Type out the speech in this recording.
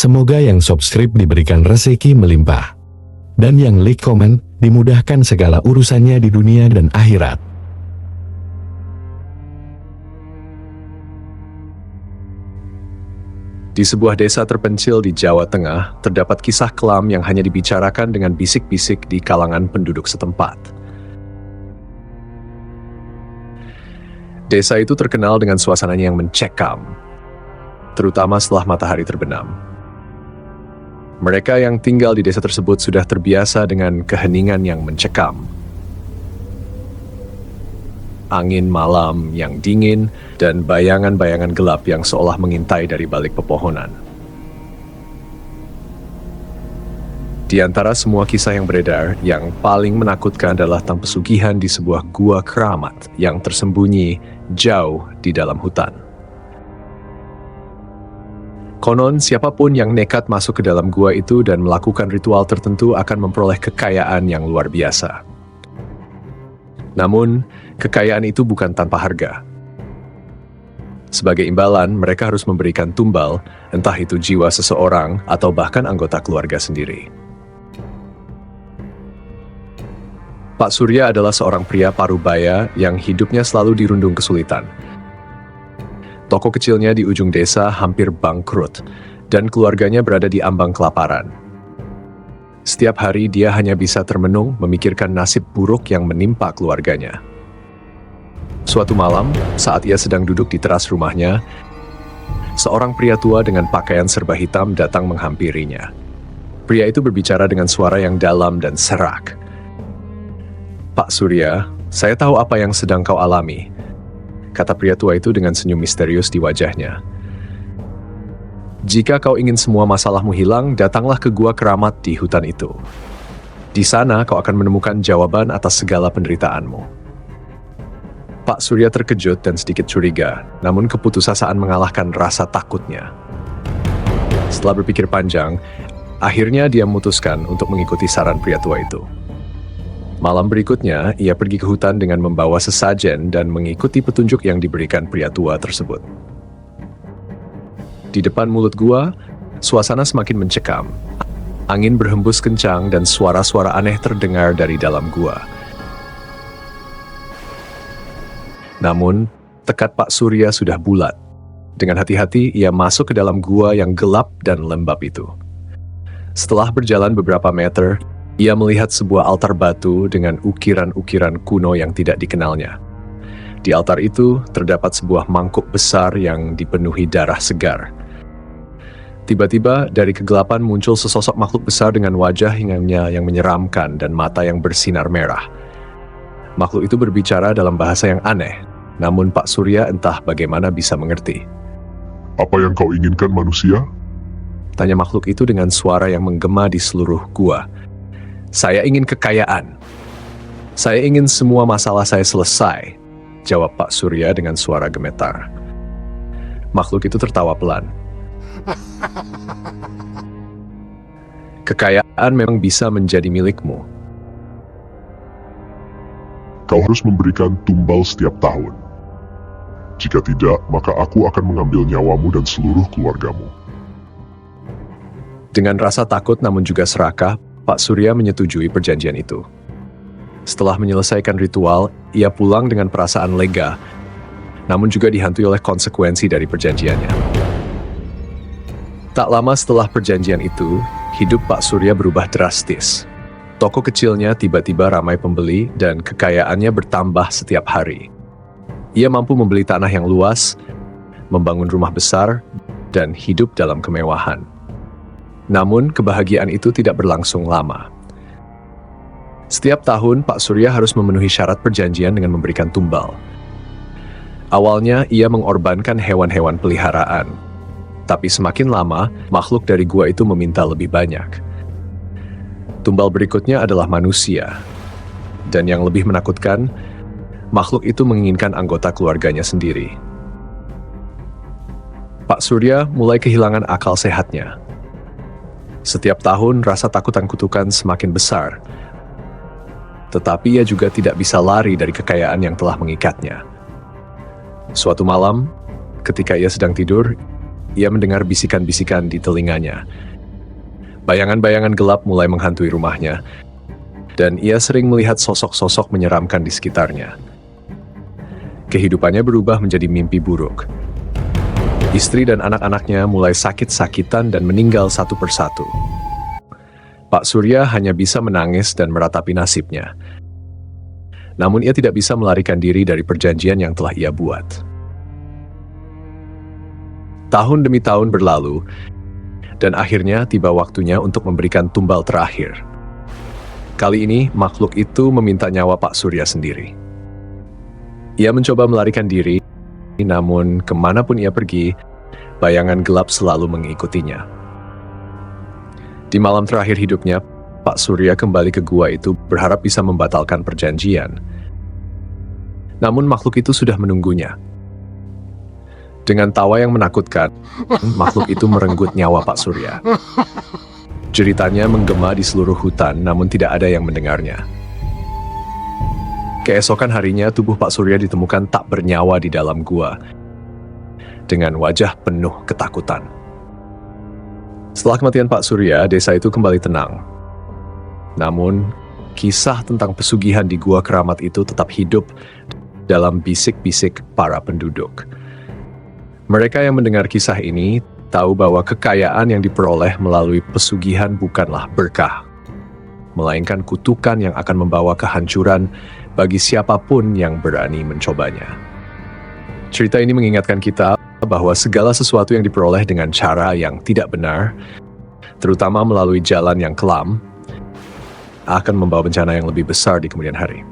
Semoga yang subscribe diberikan rezeki melimpah. Dan yang like komen, dimudahkan segala urusannya di dunia dan akhirat. Di sebuah desa terpencil di Jawa Tengah, terdapat kisah kelam yang hanya dibicarakan dengan bisik-bisik di kalangan penduduk setempat. Desa itu terkenal dengan suasananya yang mencekam, terutama setelah matahari terbenam. Mereka yang tinggal di desa tersebut sudah terbiasa dengan keheningan yang mencekam. Angin malam yang dingin, dan bayangan-bayangan gelap yang seolah mengintai dari balik pepohonan. Di antara semua kisah yang beredar, yang paling menakutkan adalah tentang pesugihan di sebuah gua keramat yang tersembunyi jauh di dalam hutan. Konon, siapapun yang nekat masuk ke dalam gua itu dan melakukan ritual tertentu akan memperoleh kekayaan yang luar biasa. Namun, kekayaan itu bukan tanpa harga. Sebagai imbalan, mereka harus memberikan tumbal, entah itu jiwa seseorang atau bahkan anggota keluarga sendiri. Pak Surya adalah seorang pria parubaya yang hidupnya selalu dirundung kesulitan. Toko kecilnya di ujung desa hampir bangkrut, dan keluarganya berada di ambang kelaparan. Setiap hari dia hanya bisa termenung memikirkan nasib buruk yang menimpa keluarganya. Suatu malam, saat ia sedang duduk di teras rumahnya, seorang pria tua dengan pakaian serba hitam datang menghampirinya. Pria itu berbicara dengan suara yang dalam dan serak. "Pak Surya, saya tahu apa yang sedang kau alami," kata pria tua itu dengan senyum misterius di wajahnya. "Jika kau ingin semua masalahmu hilang, datanglah ke gua keramat di hutan itu. Di sana kau akan menemukan jawaban atas segala penderitaanmu." Pak Surya terkejut dan sedikit curiga, namun keputusasaan mengalahkan rasa takutnya. Setelah berpikir panjang, akhirnya dia memutuskan untuk mengikuti saran pria tua itu. Malam berikutnya, ia pergi ke hutan dengan membawa sesajen dan mengikuti petunjuk yang diberikan pria tua tersebut. Di depan mulut gua, suasana semakin mencekam. Angin berhembus kencang dan suara-suara aneh terdengar dari dalam gua. Namun, tekad Pak Surya sudah bulat. Dengan hati-hati, ia masuk ke dalam gua yang gelap dan lembab itu. Setelah berjalan beberapa meter, ia melihat sebuah altar batu dengan ukiran-ukiran kuno yang tidak dikenalnya. Di altar itu, terdapat sebuah mangkuk besar yang dipenuhi darah segar. Tiba-tiba, dari kegelapan muncul sesosok makhluk besar dengan wajah yang menyeramkan dan mata yang bersinar merah. Makhluk itu berbicara dalam bahasa yang aneh, namun Pak Surya entah bagaimana bisa mengerti. "Apa yang kau inginkan, manusia?" tanya makhluk itu dengan suara yang menggema di seluruh gua. "Saya ingin kekayaan. Saya ingin semua masalah saya selesai," jawab Pak Surya dengan suara gemetar. Makhluk itu tertawa pelan. "Kekayaan memang bisa menjadi milikmu. Kau harus memberikan tumbal setiap tahun. Jika tidak, maka aku akan mengambil nyawamu dan seluruh keluargamu." Dengan rasa takut namun juga serakah, Pak Surya menyetujui perjanjian itu. Setelah menyelesaikan ritual, ia pulang dengan perasaan lega, namun juga dihantui oleh konsekuensi dari perjanjiannya. Tak lama setelah perjanjian itu, hidup Pak Surya berubah drastis. Toko kecilnya tiba-tiba ramai pembeli dan kekayaannya bertambah setiap hari. Ia mampu membeli tanah yang luas, membangun rumah besar, dan hidup dalam kemewahan. Namun, kebahagiaan itu tidak berlangsung lama. Setiap tahun, Pak Surya harus memenuhi syarat perjanjian dengan memberikan tumbal. Awalnya, ia mengorbankan hewan-hewan peliharaan. Tapi semakin lama, makhluk dari gua itu meminta lebih banyak. Tumbal berikutnya adalah manusia. Dan yang lebih menakutkan, makhluk itu menginginkan anggota keluarganya sendiri. Pak Surya mulai kehilangan akal sehatnya. Setiap tahun, rasa takut dan kutukan semakin besar. Tetapi ia juga tidak bisa lari dari kekayaan yang telah mengikatnya. Suatu malam, ketika ia sedang tidur, ia mendengar bisikan-bisikan di telinganya. Bayangan-bayangan gelap mulai menghantui rumahnya, dan ia sering melihat sosok-sosok menyeramkan di sekitarnya. Kehidupannya berubah menjadi mimpi buruk. Istri dan anak-anaknya mulai sakit-sakitan dan meninggal satu persatu. Pak Surya hanya bisa menangis dan meratapi nasibnya. Namun ia tidak bisa melarikan diri dari perjanjian yang telah ia buat. Tahun demi tahun berlalu, dan akhirnya tiba waktunya untuk memberikan tumbal terakhir. Kali ini makhluk itu meminta nyawa Pak Surya sendiri. Ia mencoba melarikan diri, namun kemanapun ia pergi, bayangan gelap selalu mengikutinya. Di malam terakhir hidupnya, Pak Surya kembali ke gua itu berharap bisa membatalkan perjanjian. Namun makhluk itu sudah menunggunya. Dengan tawa yang menakutkan, makhluk itu merenggut nyawa Pak Surya. Jeritannya menggema di seluruh hutan, namun tidak ada yang mendengarnya. Keesokan harinya, tubuh Pak Surya ditemukan tak bernyawa di dalam gua, dengan wajah penuh ketakutan. Setelah kematian Pak Surya, desa itu kembali tenang. Namun, kisah tentang pesugihan di gua keramat itu tetap hidup dalam bisik-bisik para penduduk. Mereka yang mendengar kisah ini tahu bahwa kekayaan yang diperoleh melalui pesugihan bukanlah berkah, melainkan kutukan yang akan membawa kehancuran bagi siapapun yang berani mencobanya. Cerita ini mengingatkan kita bahwa segala sesuatu yang diperoleh dengan cara yang tidak benar, terutama melalui jalan yang kelam, akan membawa bencana yang lebih besar di kemudian hari.